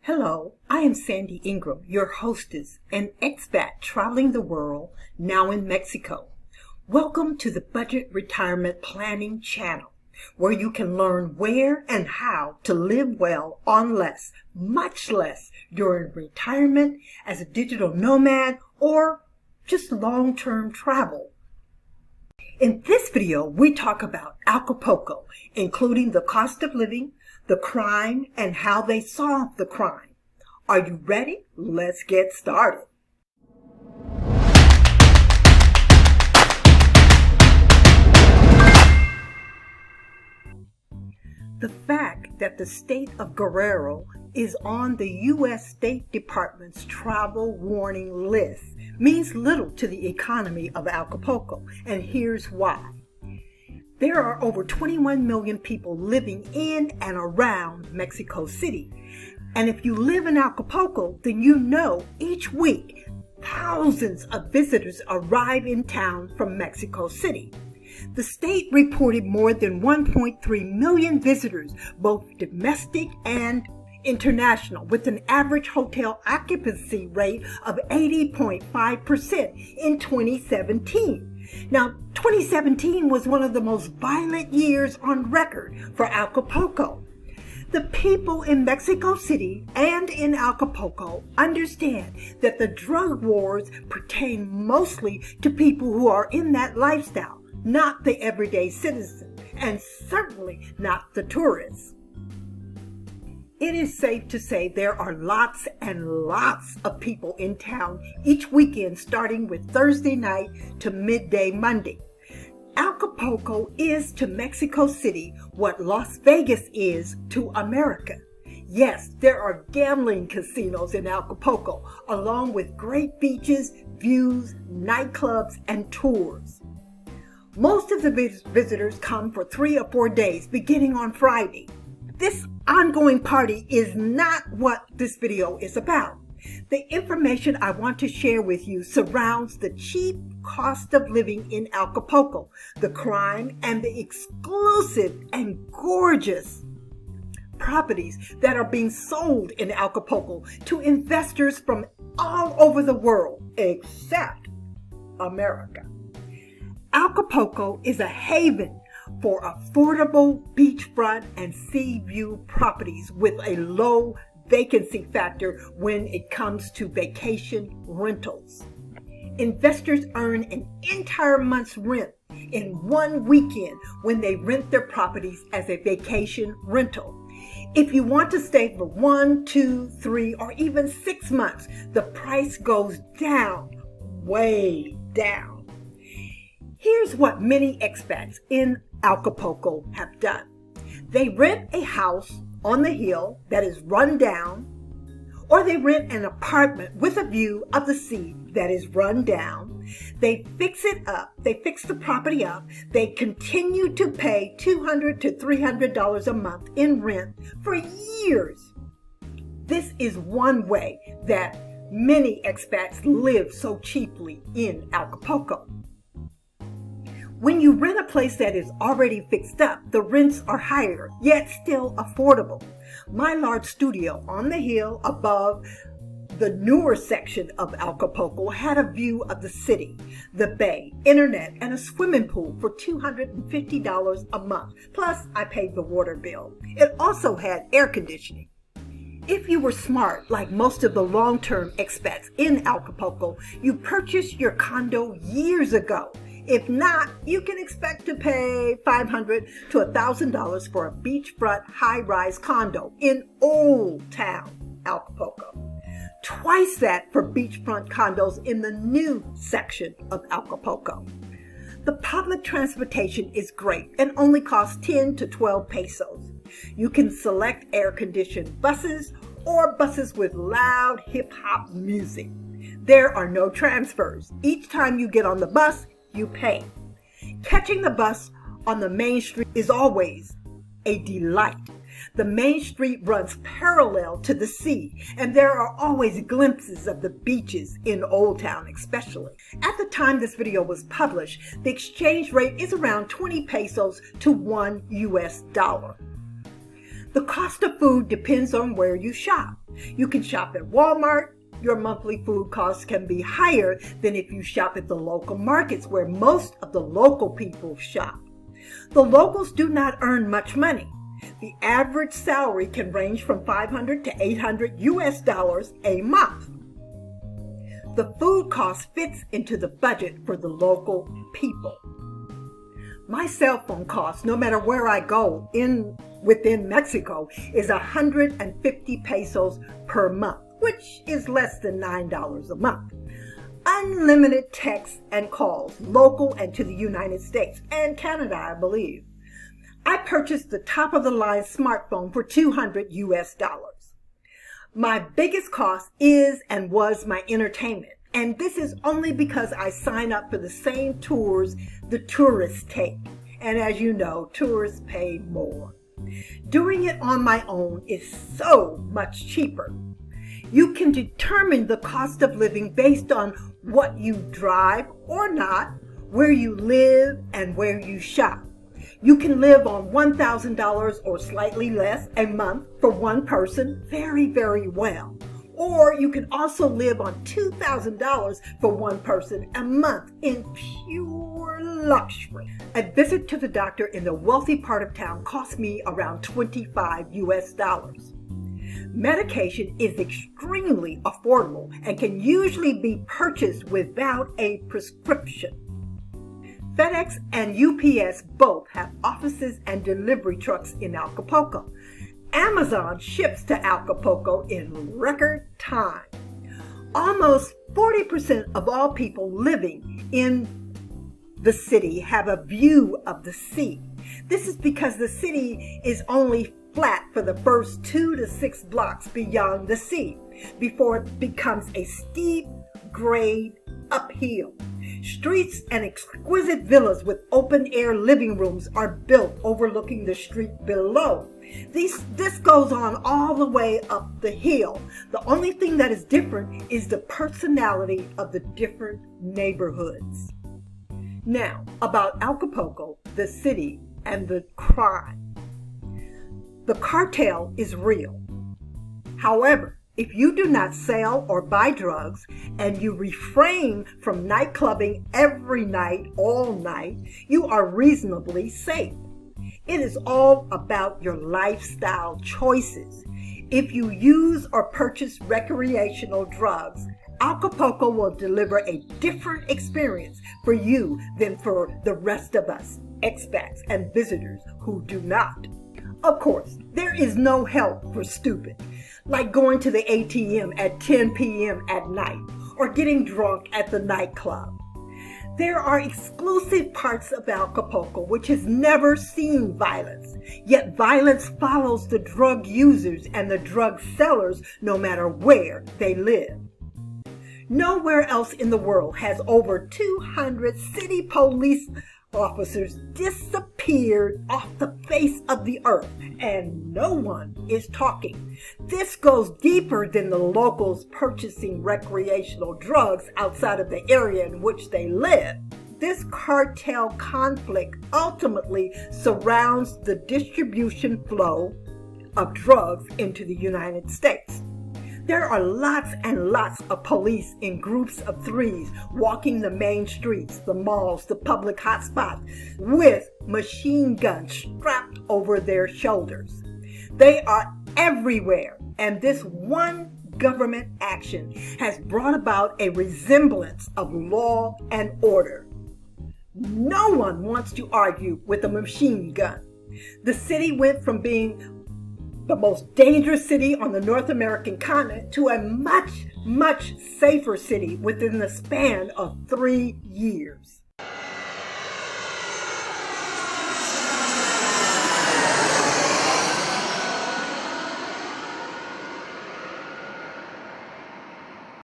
Hello, I am Sandy Ingram, your hostess and expat traveling the world, now in Mexico. Welcome to the Budget Retirement Planning channel, where you can learn where and how to live well on less, much less, during retirement as a digital nomad or just long-term travel. In this video, we talk about Acapulco, including the cost of living, the crime, and how they solve the crime. Are you ready? Let's get started. The fact that the State of Guerrero is on the U.S. State Department's travel warning list means little to the economy of Acapulco, and here's why. There are over 21 million people living in and around Mexico City. And if you live in Acapulco, then you know each week thousands of visitors arrive in town from Mexico City. The state reported more than 1.3 million visitors, both domestic and international, with an average hotel occupancy rate of 80.5% in 2017. Now, 2017 was one of the most violent years on record for Acapulco. The people in Mexico City and in Acapulco understand that the drug wars pertain mostly to people who are in that lifestyle, not the everyday citizen, and certainly not the tourists. It is safe to say there are lots and lots of people in town each weekend, starting with Thursday night to midday Monday. Acapulco is to Mexico City what Las Vegas is to America. Yes, there are gambling casinos in Acapulco, along with great beaches, views, nightclubs, and tours. Most of the visitors come for 3 or 4 days, beginning on Friday. This ongoing party is not what this video is about. The information I want to share with you surrounds the cheap cost of living in Acapulco, the crime, and the exclusive and gorgeous properties that are being sold in Acapulco to investors from all over the world, except America. Acapulco is a haven for affordable beachfront and sea view properties with a low vacancy factor when it comes to vacation rentals. Investors earn an entire month's rent in one weekend when they rent their properties as a vacation rental. If you want to stay for 1, 2, 3, or even 6 months, the price goes down, way down. Here's what many expats in Acapulco have done. They rent a house on the hill that is run down, or they rent an apartment with a view of the sea that is run down. They fix it up. They fix the property up. They continue to pay $200 to $300 a month in rent for years. This is one way that many expats live so cheaply in Acapulco. When you rent a place that is already fixed up, the rents are higher, yet still affordable. My large studio on the hill above the newer section of Acapulco had a view of the city, the bay, internet, and a swimming pool for $250 a month. Plus, I paid the water bill. It also had air conditioning. If you were smart, like most of the long-term expats in Acapulco, you purchased your condo years ago. If not, you can expect to pay $500 to $1,000 for a beachfront high-rise condo in Old Town, Acapulco. Twice that for beachfront condos in the new section of Acapulco. The public transportation is great and only costs 10 to 12 pesos. You can select air-conditioned buses or buses with loud hip-hop music. There are no transfers. Each time you get on the bus, you pay. Catching the bus on the main street is always a delight. The main street runs parallel to the sea, and there are always glimpses of the beaches in Old Town especially. At the time this video was published, the exchange rate is around 20 pesos to $1 US. The cost of food depends on where you shop. You can shop at Walmart. Your monthly food costs can be higher than if you shop at the local markets where most of the local people shop. The locals do not earn much money. The average salary can range from $500 to $800 a month. The food cost fits into the budget for the local people. My cell phone cost, no matter where I go within Mexico, is 150 pesos per month, which is less than $9 a month. Unlimited texts and calls, local and to the United States and Canada, I believe. I purchased the top-of-the-line smartphone for $200. My biggest cost is and was my entertainment, and this is only because I sign up for the same tours the tourists take. And as you know, tourists pay more. Doing it on my own is so much cheaper. You can determine the cost of living based on what you drive or not, where you live, and where you shop. You can live on $1,000 or slightly less a month for one person very, very well. Or you can also live on $2,000 for one person a month in pure luxury. A visit to the doctor in the wealthy part of town cost me around $25. Medication is extremely affordable and can usually be purchased without a prescription. FedEx and UPS both have offices and delivery trucks in Acapulco. Amazon ships to Acapulco in record time. Almost 40% of all people living in the city have a view of the sea. This is because the city is only flat for the first 2 to 6 blocks beyond the sea before it becomes a steep grade uphill. Streets and exquisite villas with open-air living rooms are built overlooking the street below. This goes on all the way up the hill. The only thing that is different is the personality of the different neighborhoods. Now, about Acapulco, the city, and the crime. The cartel is real. However, if you do not sell or buy drugs and you refrain from nightclubbing every night, all night, you are reasonably safe. It is all about your lifestyle choices. If you use or purchase recreational drugs, Acapulco will deliver a different experience for you than for the rest of us, expats and visitors who do not. Of course, there is no help for stupid, like going to the ATM at 10 p.m. at night or getting drunk at the nightclub. There are exclusive parts of Acapulco which has never seen violence, yet violence follows the drug users and the drug sellers no matter where they live. Nowhere else in the world has over 200 city police officers disappeared off the face of the earth, and no one is talking. This goes deeper than the locals purchasing recreational drugs outside of the area in which they live. This cartel conflict ultimately surrounds the distribution flow of drugs into the United States. There are lots and lots of police in groups of threes walking the main streets, the malls, the public hotspots with machine guns strapped over their shoulders. They are everywhere, and this one government action has brought about a resemblance of law and order. No one wants to argue with a machine gun. The city went from being the most dangerous city on the North American continent to a much, much safer city within the span of 3 years.